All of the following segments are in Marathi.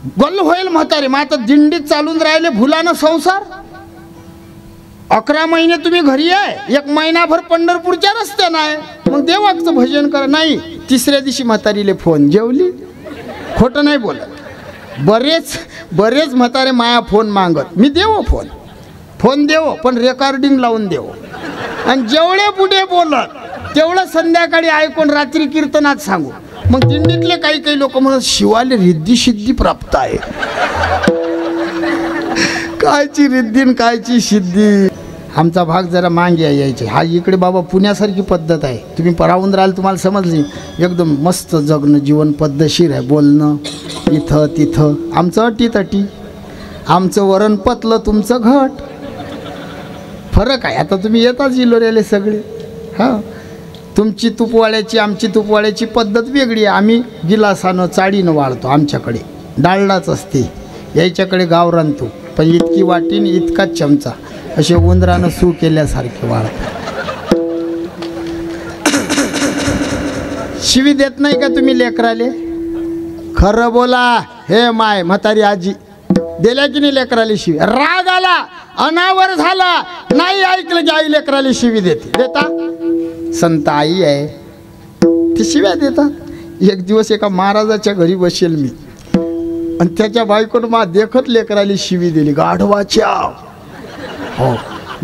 गल्ल होईल म्हातारे, मग आता दिंडीत चालून राहिले भुलानं संसार। 11 महिने तुम्ही घरी आहे, 1 महिनाभर पंढरपूरच्या रस्त्यानं आहे, मग देवाचं भजन करा। नाही, तिसऱ्या दिवशी म्हातारीले फोन, जेवली? खोटं नाही बोलत। बरेच म्हातारे माया फोन मागत, मी देवो फोन देवो, पण रेकॉर्डिंग लावून देवो, आणि जेवढे पुढे बोलत तेवढं संध्याकाळी ऐकून रात्री कीर्तनात सांगू। मग दिंडीतले काही लोक म्हणत शिवाले रिद्धी सिद्धी प्राप्त आहे। कायची रिद्धी न कायची सिद्धी। आमचा भाग जरा मागे यायचे, हा इकडे बाबा पुण्यासारखी पद्धत आहे। तुम्ही परावून राहाल तुम्हाला समजली, एकदम मस्त जगणं, जीवन पद्धतशीर आहे, बोलणं इथं तिथं। आमचं अटी, आमचं वरण पतलं, तुमचं घट। फरक आहे। आता तुम्ही येताच इलोऱ्याले सगळे, हां, तुमची तुपवाड्याची आमची तुपवाड्याची पद्धत वेगळी आहे। आम्ही गिलासानं चाळीनं वाळतो, आमच्याकडे डालडाच असते, यायच्याकडे गावरान तूप, पण इतकी वाटीन इतकाच चमचा, असे उंदरानं सू केल्यासारखे वाळतो। शिवी देत नाही का तुम्ही लेकराले? खरं बोला हे माय म्हातारी आजी, दिल्या की नाही लेकराले शिवी? राग आला, अनावर झाला, नाही ऐकलं की आई लेकराले शिवी देता? संत आई आहे ते शिव्या देतात। एक दिवस एका महाराजाच्या घरी बसेल मी, आणि त्याच्या बायकोनं मा देखत लेकराली शिवी दिली, गाढवाच्या। हो,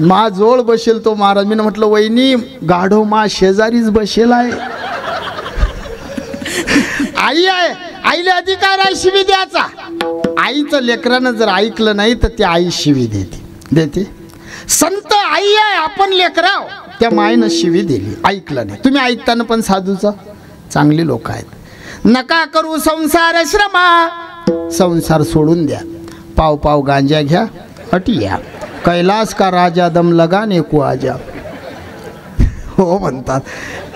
मा जोळ बसेल तो महाराज। मी म्हटलं वहिनी, गाढव मा शेजारीच बसेल आहे, आई आहे, आईला अधिकार आहे शिवी द्यायचा। आईचं लेकरानं जर ऐकलं नाही तर ती आई शिवी देते। संत आई आहे, आपण लेकराव, त्या मायनं शिवी दिली, ऐकलं नाही। तुम्ही ऐकताना पण साधूचा चांगले लोक आहेत। नका करू संसार श्रमा, संसार सोडून द्या, पाव गांजा घ्या, अटी या, कैलास का राजा दम लगाने को आजा। हो म्हणतात,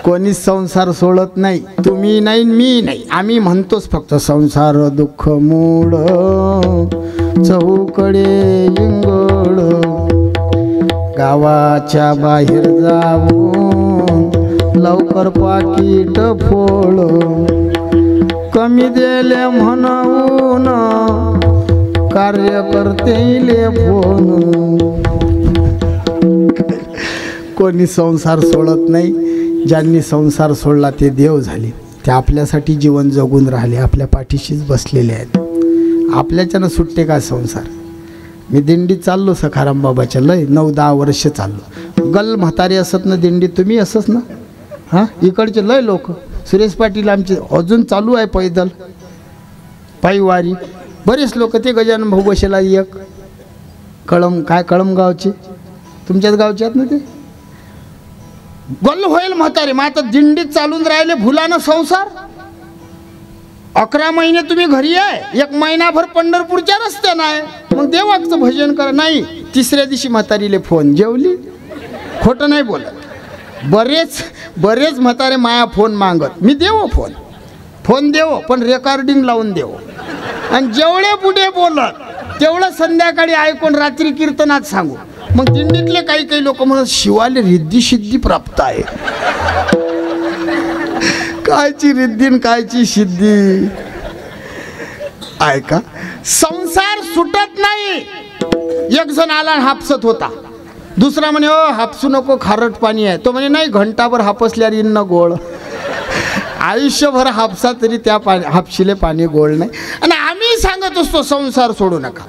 कोणी संसार सोडत नाही, तुम्ही नाही मी नाही, आम्ही म्हणतोच फक्त संसार दुःख मूळ चहूकडे इंगळ, गावाच्या बाहेर जाऊन लवकर पाकीट फोळ, कमी दिले म्हणून कार्यकर्तेले फोन। कोणी संसार सोडत नाही, ज्यांनी संसार सोडला ते देव झाले, ते आपल्यासाठी जीवन जगून राहिले, आपल्या पाठीशीच बसलेले आहेत। आपल्याच्यानं सुट्टे का संसार? मी दिंडीत चाललो सखाराम बाबाच्या, लय 9-10 वर्ष चाललो। गल म्हातारे असत ना दिंडीत, तुम्ही असच ना? हां, इकडचे लय लोक, सुरेश पाटील आमचे अजून चालू आहे पैदल पायवारी, बरेच लोक। ते गजानन भाऊ बसेला एक, कळमगावचे, तुमच्याच गावचे आहेत ना ते। गल्ल होईल म्हातारे, मग आता दिंडीत चालून राहिले भुलानं संसार। 11 महिने तुम्ही घरी आहे, 1 महिनाभर पंढरपूरच्या रस्त्यानं आहे, मग देवाचं भजन करा। नाही, तिसऱ्या दिवशी म्हातारीले फोन, जेवली? खोटं नाही बोलत। बरेच म्हातारे माया फोन मागत, मी देवो फोन देवो, पण रेकॉर्डिंग लावून देवो, आणि जेवढे पुढे बोलत तेवढं संध्याकाळी ऐकून रात्री कीर्तनात सांगू। मग दिंडीतले काही लोक म्हणत शिवाले रिद्धी सिद्धी प्राप्त आहे। कायची रिद्धी न कायची सिद्धी? ऐका, संसार सुटत नाही। एक जण आला हापसत होता, दुसरा म्हणे ओ हापसू नको, खारट पाणी आहे। तो म्हणे नाही, घंटाभर हापसल्यावर येईन ना गोळ। आयुष्यभर हापसा तरी त्या हापशीले पाणी गोळ नाही। आणि आम्ही सांगत असतो संसार सोडू नका।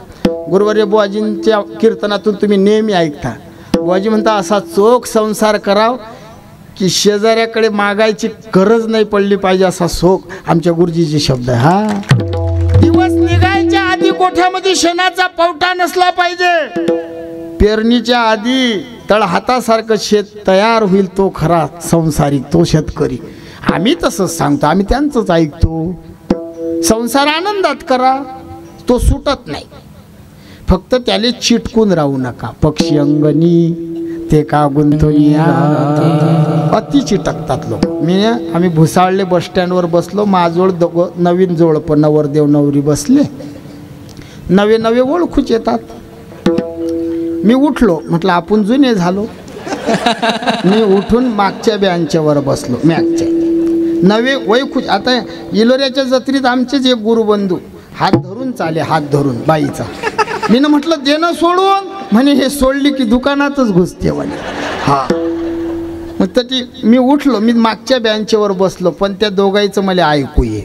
गुरुवर्य बुवाजींच्या कीर्तनातून तुम्ही नेहमी ऐकता, बुवाजी म्हणता असा चोख संसार कराव की शेजाऱ्याकडे मागायची गरज नाही पडली पाहिजे, असा शोक आमच्या गुरुजीचे शब्द आहे। हा, दिवस निघायच्या आधी कोठ्यामध्ये शेणाचा पावटा नसला पाहिजे। पेरणीच्या आधी तळ हातासारखं शेत तयार होईल तो खरा संसारिक, तो शेतकरी। आम्ही तसंच सांगतो, आम्ही त्यांचंच ऐकतो। संसार आनंदात करा, तो सुटत नाही, फक्त त्याले चिटकून राहू नका। पक्षी अंगणी ते का गुंतवणी अति चिटकतात लोक। आम्ही भुसावळले बस स्टँडवर बसलो, माझोळ नवीन जोडप नवरदेव नवरी बसले, नवे ओळखूच येतात। मी उठलो, म्हटलं आपण जुने झालो। मी उठून मागच्या बेंचवर बसलो, मागच्या नवे वैखूच। आता इलोऱ्याच्या जत्रेत आमचेच एक गुरुबंधू, हात धरून चाले, हात धरून बाईचा. मी म्हटलं देणं सोडून, म्हणे हे सोडली की दुकानातच घुसते म्हणे. हा मग तरी मी उठलो, मी मागच्या बेंचवर बसलो, पण त्या दोघांचं मला ऐकू ये.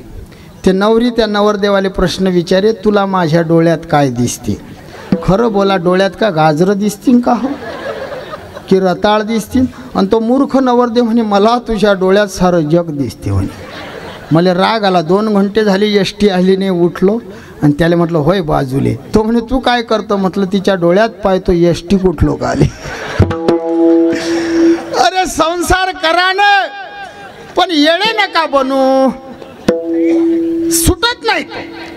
ते नवरी त्या नवरदेवाले प्रश्न विचारे, तुला माझ्या डोळ्यात काय दिसते? खरं बोला, डोळ्यात का गाजरं दिसतील का हो, की रताळ दिसतील? आणि तो मूर्ख नवरदेव म्हणे, मला तुझ्या डोळ्यात सारं जग दिसते म्हणे. मला राग आला. 2 घंटे झाली एसटी आली नाही. उठलो आणि त्याला म्हटलं, होय बाजूले. तो म्हणे, तू काय करतो? म्हटलं, तिच्या डोळ्यात पाहतो एसटी कुठलो का आली. अरे संसार करा ना, पण येडे नका बनू. सुटत नाही.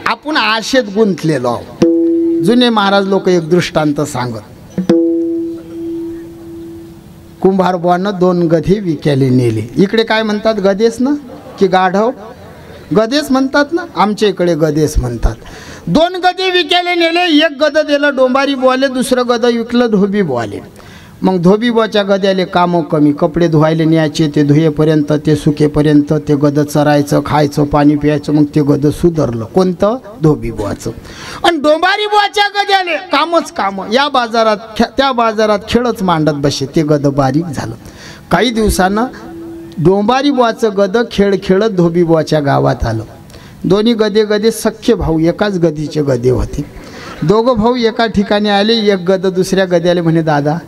आपण आशेत गुंतलेलो. जुने महाराज लोक एक दृष्टांत सांगत. कुंभार बुवानं 2 गधे विकायला नेले. इकडे काय म्हणतात, गदेस ना की गाढव? गदेस म्हणतात ना, आमच्या इकडे गदेस म्हणतात. 2 गधे विकायला नेले. एक गध दिलं डोंबारी बुवाले, दुसरं गध विकलं धोबी बुवाले. मग धोबी बुवाच्या गद्याले कामं कमी, कपडे धुवायला न्यायचे, ते धुयेपर्यंत, ते सुकेपर्यंत ते गद चरायचं, खायचं, पाणी प्यायचं. मग ते गद सुधारलं. कोणतं? धोबी बुवाचं. आणि डोंबारी बुवाच्या गद्याले कामच काम, या बाजारात त्या बाजारात खेळच मांडत बसे. ते गद बारीक झालं. काही दिवसानं डोंबारी बुवाचं गद खेळ खेळत धोबी बुवाच्या गावात आलं. दोन्ही गदे सख्खे भाऊ, एकाच गदीचे गदे होते. दोघं भाऊ एका ठिकाणी आले. एक गद दुसऱ्या गद्याले म्हणे, दादा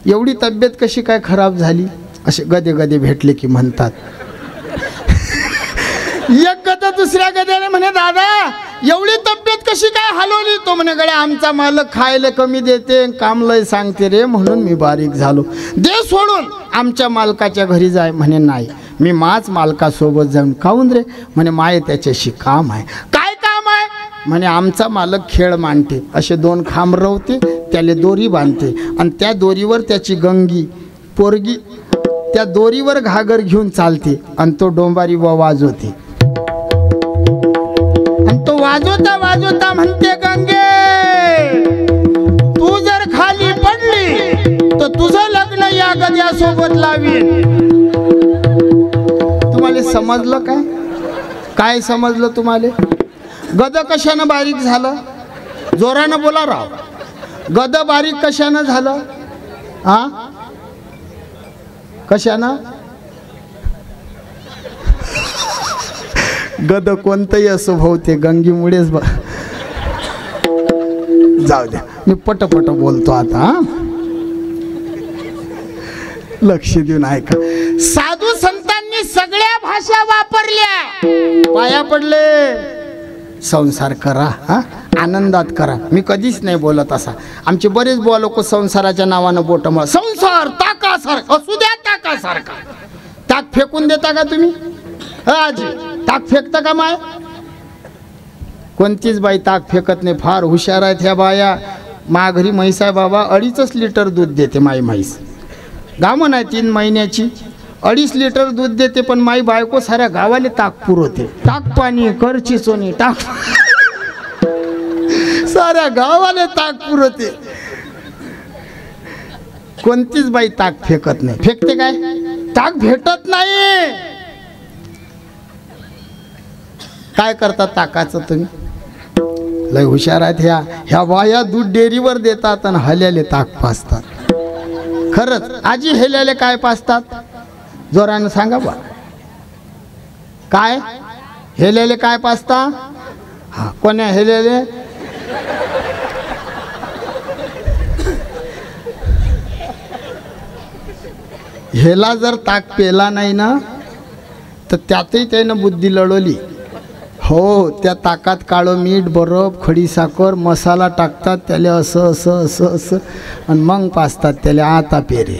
एवढी तब्येत कशी काय खराब झाली? असे गदे भेटले की म्हणतात. एक गद दुसऱ्या गद्याने म्हणे, दादा एवढी तब्येत कशी काय हलवली? तो म्हणे, गड्या आमचा मालक खायला कमी देते, काम लय सांगते रे, म्हणून मी बारीक झालो. दे सोडून, आमच्या मालकाच्या घरी जाय. म्हणे, नाही, मी माझ मालकासोबत जाऊन. काहून रे? म्हणे, माय त्याच्याशी काम आहे. काय काम आहे? म्हणे, आमचा मालक खेळ मांडते. असे 2 खांब रवते, त्याला दोरी बांधते आणि त्या दोरीवर त्याची गंगी पोरगी त्या दोरीवर घागर घेऊन चालते आणि तो डोंबारी बुवा वाजवते. आणि तो वाजवता वाजवता म्हणते, गंगे तू जर खाली पडली तर तुझं लग्न या गद्यासोबत लावीन. तुम्हाला समजलं काय? काय समजलं तुम्हाला? गद कशानं बारीक झालं? जोरानं बोला राव. गद बारीक कशानं झालं? हा, कशानं? गद कोणतंही असो भाऊ, ते गंगीमुळेच. जाऊ द्या, मी पटपट बोलतो आता. लक्ष देऊन ऐका. साधू संतांनी सगळ्या भाषा वापरल्या. पाया पडले. संसार करा, हा, आनंदात करा. मी कधीच नाही बोलत असा. आमचे बरेच बुवा लोक संसाराच्या नावानं बोट मळ. संसार ताकासारखा असू द्या, ताकासारखा. ताक फेकून देता का तुम्ही? आजी ताक फेकता का माय? कोणतीच बाई ताक फेकत नाही. फार हुशार आहेत ह्या बाया. माघरी म्हैस आहे बाबा, 2.5 लिटर दूध देते माई म्हैस. गामण आहे 3 महिन्याची, 2.5 लिटर दूध देते. पण माई बायको साऱ्या गावाले ताक पुरवते. ताक पाणी करची सोनी टाक, साऱ्या गावाले ताक पुरवते. कोणतीच बाई ताक फेकत नाही. फेकते काय? ताक भेटत नाही. काय करतात ताकाचं तुम्ही? लय हुशार आहेत ह्या बाया. दूध डेअरीवर देतात आणि हल्याले ताक पाजतात. खरंच आजी, हेल्याले काय पाजतात? जोरानं सांगा बा. काय हेल्याले काय पाजता? हा, कोण्या हेल्याले? हेला जर ताक पेला नाही ना तर त्यातही त्यानं बुद्धी लढवली. हो, त्या ताकात काळं मीठ, बर्फ, खडी साखर, मसाला टाकतात. त्याला असं असं असं असं आणि मग पाजतात त्याला. आता पेरे.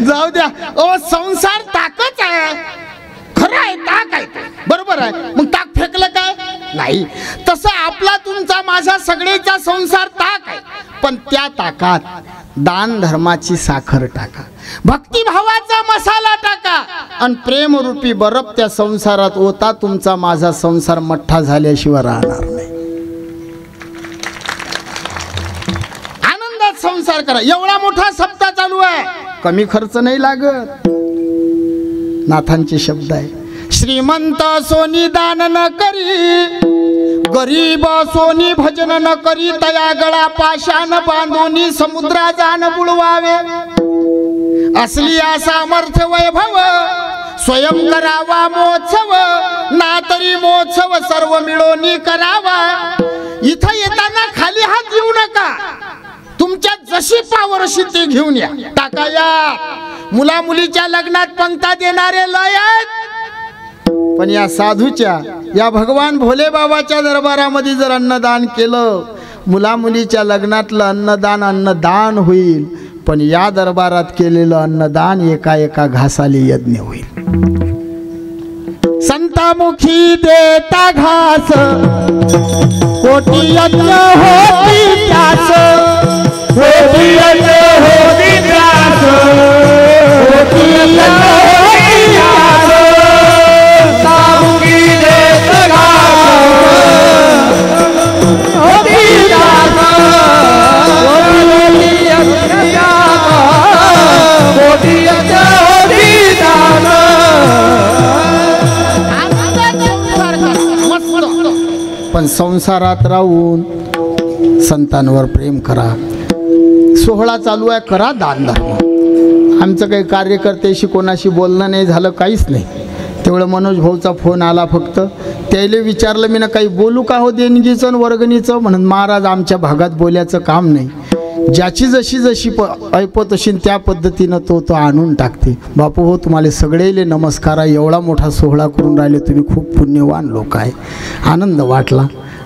जाऊ द्या. ओ, संसार ताकच आहे. खरं आहे, ताक आहे, बरोबर आहे. मग ताक फेकलं काय? नाही. तसं आपला तुमचा माझा सगळेचा संसार ताक आहे. पण त्या ताकात दान धर्माची साखर टाका, भक्तिभावाचा मसाला टाका आणि प्रेमरूपी बर्फ त्या संसारात ओता. तुमचा माझा संसार मठ्ठा झाल्याशिवाय राहणार नाही. आनंदात संसार करा. एवढा मोठा सप्ताह चालू आहे, कमी खर्च नाही लागत. नाथांचे शब्द आहे. श्रीमंत सोनी दान न करी, गरीब सोनी भजन न करी, तया गळा पाशान बांधूनी समुद्रा जाण बुडवावे. असली सामर्थ्य वैभव स्वयं करावा मोत्सव, ना तरी मोत्सव सर्व मिळून करावा. इथं येताना खाली हात घेऊ नका, तुमच्या जशी पावर अशी ती घेऊन या. टाका या. मुला मुलीच्या लग्नात पंक्ता देणारे लय आहेत, पण या साधूच्या या भगवान भोले बाबाच्या दरबारामध्ये जर अन्नदान केलं, मुला मुलीच्या लग्नातलं अन्नदान होईल, पण या दरबारात केलेलं अन्नदान एका एका घासाले यज्ञ होईल. संतामुखी देता घास कोटी यज्ञ होती त्यास, कोटी यज्ञ होती त्यास, कोटी यज्ञ होती त्यास. संतामुखी देता घास होती त्यास, कोटी यज्ञ कोटी यज्ञ होती त्यास. पण संसारात राहून संतांवर प्रेम करा. सोहळा चालू आहे, करा दान धर्म. आमचं काही कार्यकर्त्याशी कोणाशी बोलणं नाही झालं, काहीच नाही. तेवढं मनोज भाऊचा फोन आला फक्त. त्याला विचारलं मी ना काही बोलू का हो देणगीचं वर्गणीचं, म्हणून महाराज आमच्या भागात बोलायचं काम नाही. ज्याची जशी ऐपत असेल त्या पद्धतीनं तो आणून टाकते. बापू हो तुम्हाला सगळेले नमस्कार आहे. एवढा मोठा सोहळा करून राहिले तुम्ही, खूप पुण्यवान लोक आहे. आनंद वाटला.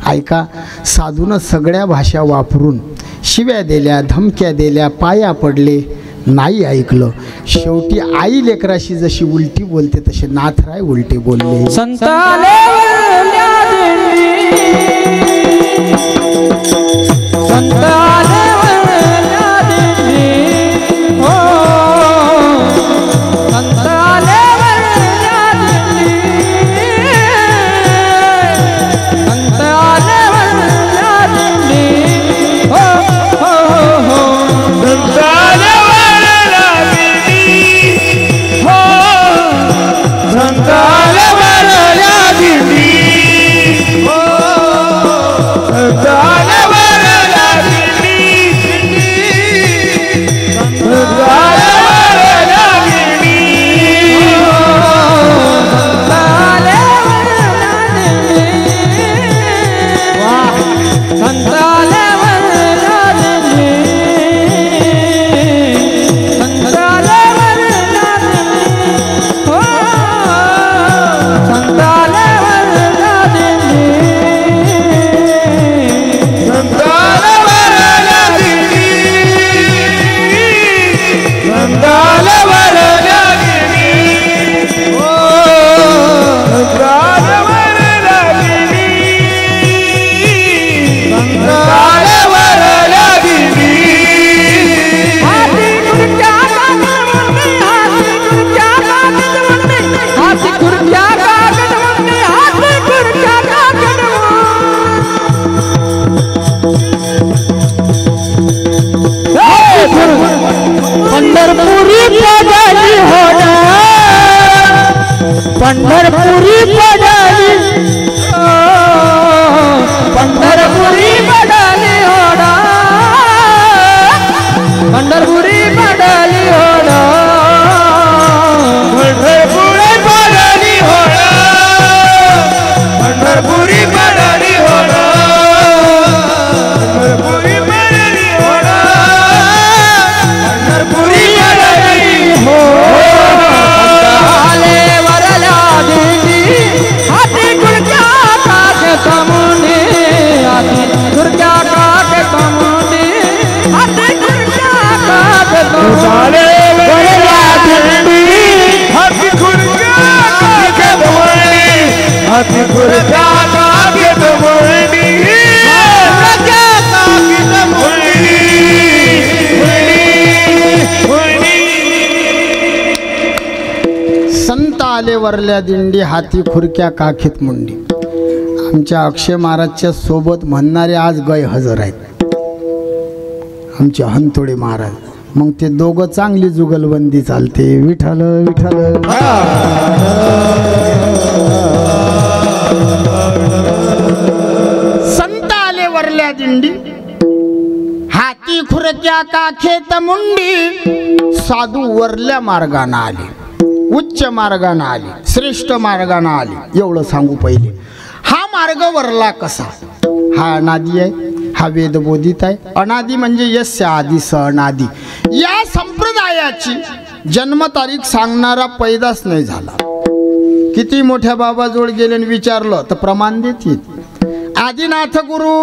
ऐका, साधूनं सगळ्या भाषा वापरून शिव्या दिल्या, धमक्या दिल्या, पाया पडले, नाही ऐकलं. शेवटी आई लेकराशी जशी उलटी बोलते तसे नाथराय उलटे बोलले. संताले पंढरपुरी पडाली, पंढरपुरी पडाली होडा, पंढरपुरी पडाली होडा, पंढरपुरी पडाली होडा, पंढरपुरी पडाली होडा, पंढरपुरी पडाली होडा, पंढरपुरी पडाली होडा. संत आले वरल्या दिंडी, हाती खुरक्या काखेत मुंडी. आमच्या अक्षय महाराजच्या सोबत म्हणणारे आज गैरहजर आहेत. आमचे हंतोडे महाराज मग ते दोघं चांगली जुगलबंदी चालते. विठ्ठल विठ्ठल. संत आले वरल्या दिंडी, हाती खुरक्या का खेत मुंडी. साधू वरल्या मार्गाने आले, उच्च मार्गाने आले, श्रेष्ठ मार्गाने आले. एवढं सांगू पहिले. हा मार्ग वरला कसा? हा अनादी आहे, हा वेदबोधित आहे. अनादी म्हणजे यस्य आदी स अनादी. या संप्रदायाची जन्मतारीख सांगणारा पैदाच नाही झाला. किती मोठ्या बाबाजवळ गेले आणि विचारलं तर प्रमाण देतील. आदिनाथ गुरु,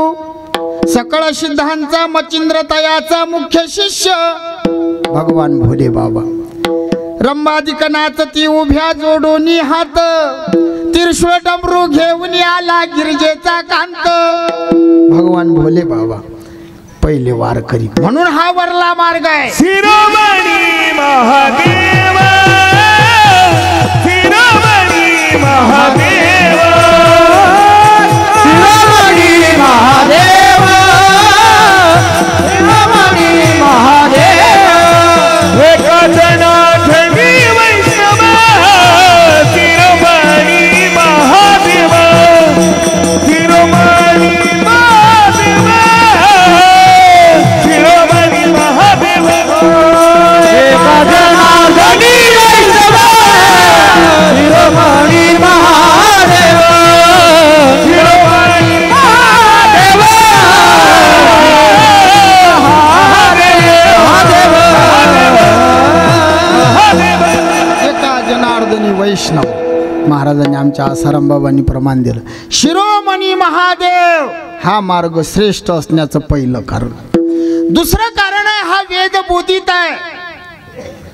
सकळ सिद्धांचा मचिंद्रतयाचा मुख्य शिष्य भगवान भोले बाबा. रंबादिक नाचती उभ्या जोडोनी हात, त्रिशूळ डमरू घेऊन आला गिरजेचा कांत. भगवान भोले बाबा पहिले वारकरी, म्हणून हा वरला मार्ग आहे. शिरोमणी महादेव, शिरोमणी महादेव, शिरोमणी महादेव, शिरोमणी महादेव. एकनाथ वैष्णव शिरोमणी महादेव, शिरोमणी महादेव, शिरोमणी महादेव. एकनाथ वैष्णव शिरोमणी महादेव, शिरोमणी महादेव, एका जनार्दनी वैष्णव. महाराजांनी आमच्या आसाराम बाबांनी प्रमाण दिलं. शिरोमणी महादेव हा मार्ग श्रेष्ठ असण्याचं पहिलं कारण. दुसरं कारण आहे हा वेदबोधित आहे.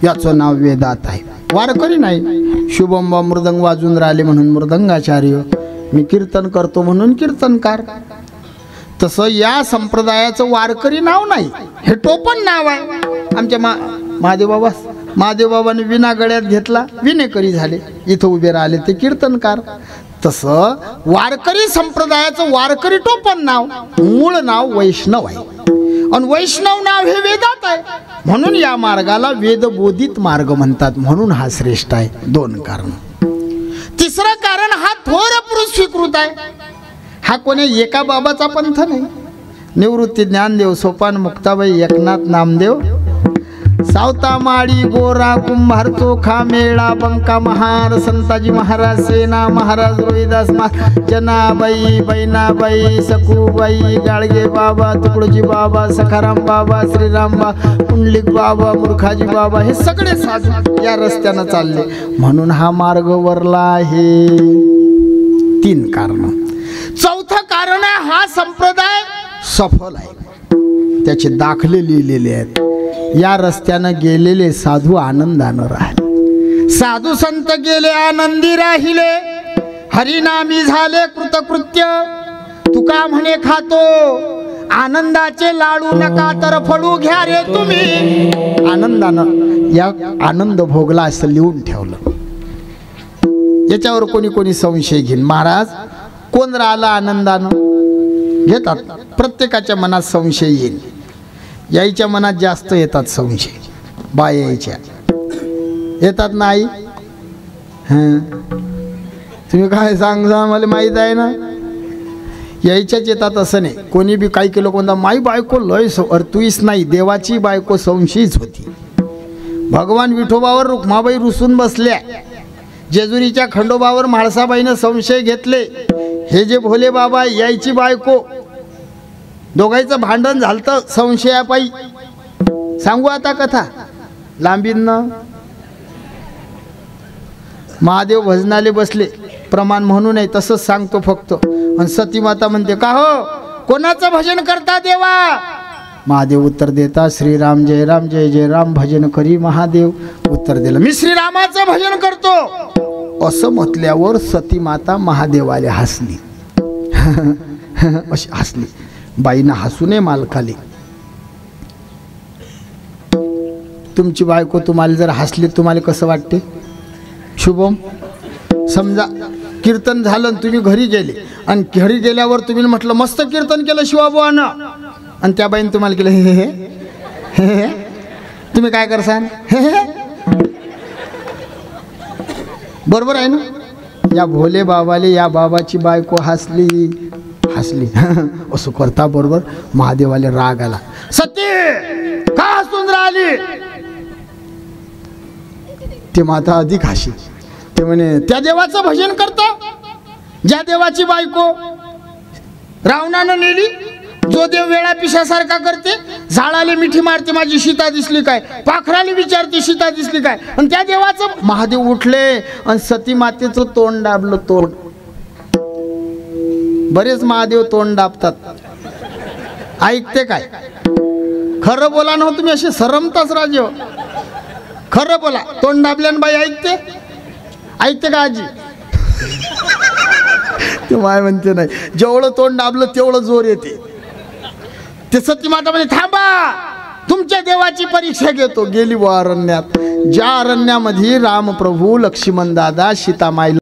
याचं नाव वेदात आहे. वारकरी नाही. शुभमबा मृदंग वाजून राहिले म्हणून मृदंगाचार्य, मी कीर्तन करतो म्हणून कीर्तनकार. तसं या संप्रदायाचं वारकरी नाव नाही, हे टोपण नाव आहे. आमच्या महादेव बाबाने विना गळ्यात घेतला, विनेकरी झाले. इथं उभे राहिले ते कीर्तनकार. तसं वारकरी संप्रदायाचं वारकरी टोपण नाव, मूळ नाव वैष्णव आहे. आणि वैष्णव नाव हे वेदात आहे, म्हणून या मार्गाला वेदबोधित मार्ग म्हणतात. म्हणून हा श्रेष्ठ आहे. दोन कारण. तिसरं कारण हा थोर पुरुष स्वीकृत आहे. हा कोणी एका बाबाचा पंथ नाही. निवृत्ती ज्ञानदेव, सोपान मुक्ताबाई, एकनाथ नामदेव, सावता माळी, गोरा कुंभार, चोखा मेळा, बंका महार, संताजी महाराज, सेना महाराज, रोहिदास जनाबाई, बैनाबाई, सकूबाई, गाडगे बाबा, तुकडोजी बाबा, सखाराम बाबा, श्रीराम बाबा, पुंडलिक बाबा, मूर्खाजी बाबा, हे सगळे साधू या रस्त्यानं चालले. म्हणून हा मार्ग वरला आहे. तीन कारण. चौथं कारण आहे हा संप्रदाय सफल आहे. त्याचे दाखले लिहिलेले आहेत. या रस्त्यानं गेलेले साधू आनंदानं राहिले. साधू संत गेले आनंदी राहिले. हरिनामी झाले कृतकृत्य. तुका म्हणे खातो आनंदाचे लाडू, नका तर फळू घ्या रे तुम्ही. आनंदानं या आनंद भोगला असं लिहून ठेवलं. याच्यावर कोणी कोणी संशय घेईन, महाराज कोण राहिला आनंदानं? घेतात. प्रत्येकाच्या मनात संशय येईल. यायच्या मनात जास्त येतात संशय. बायाच्या येतात नाही. हां, तुम्ही काय सांगा, मला माहीत आहे ना. यायच्याच येतात असं नाही. कोणी बी काही केलं, कोणता माई बायको लय तुईच नाही, देवाची बायको संशयीच होती. भगवान विठोबावर रुक्माबाई रुसून बसल्या. जेजुरीच्या खंडोबावर म्हाळसाबाईनं संशय घेतले. हे जे भोले बाबा यायची बायको, दोघांचं भांडण झालं संशयापायी. सांगू आता कथा लांबीनं. महादेव भजनाले बसले. प्रमाण म्हणू नये तसंच सांगतो फक्त. आणि सती माता म्हणते, का हो कोणाचं भजन करता देवा? महादेव उत्तर देता, श्रीराम जय राम जय जय राम भजन करी महादेव. उत्तर दिलं, मी श्रीरामाचं भजन करतो. असं म्हटल्यावर सती माता महादेवाले हसली. अशी हसली. बाईनं हसू नये मालकाले. तुमची बायको तुम्हाला जर हसली, तुम्हाला कसं वाटते? शुभम, समजा कीर्तन झालं, तुम्ही घरी गेले आणि घरी गेल्यावर तुम्ही म्हटलं मस्त कीर्तन केलं शिवाबुवानं, आणि त्या बाईने तुम्हाला केलं हे तुम्ही काय करसान? बरोबर आहे ना. या भोले बाबाले या बाबाची बायको हसली असं करता बरोबर महादेवाले राग आला. सती का हसून राहिली? ते माता अधिक हशी. ते म्हणे त्या देवाचं भजन करता ज्या देवाची बायको रावणानं नेली, जो देव वेळा पिशासारखा करते, झाडाले मिठी मारते माझी सीता दिसली काय, पाखराले विचारते सीता दिसली काय, आणि त्या देवाचं. महादेव उठले आणि सती मातेचं तोंड दाबलं. तोंड बरेच महादेव तोंड दाबतात. ऐकते काय? खरं बोला ना तुम्ही, असे सरमताच राजे. खरं बोला. तोंड दाबल्यान बाई ऐकते? ऐकते का आजी? ते माय म्हणते नाही, जेवढं तोंड दाबलं तेवढं जोर येते. ते सती माता म्हणजे थांबा, तुमच्या देवाची परीक्षा घेतो. गेली व अरण्यात. ज्या अरण्यामध्ये रामप्रभू, लक्ष्मण दादा, सीतामाई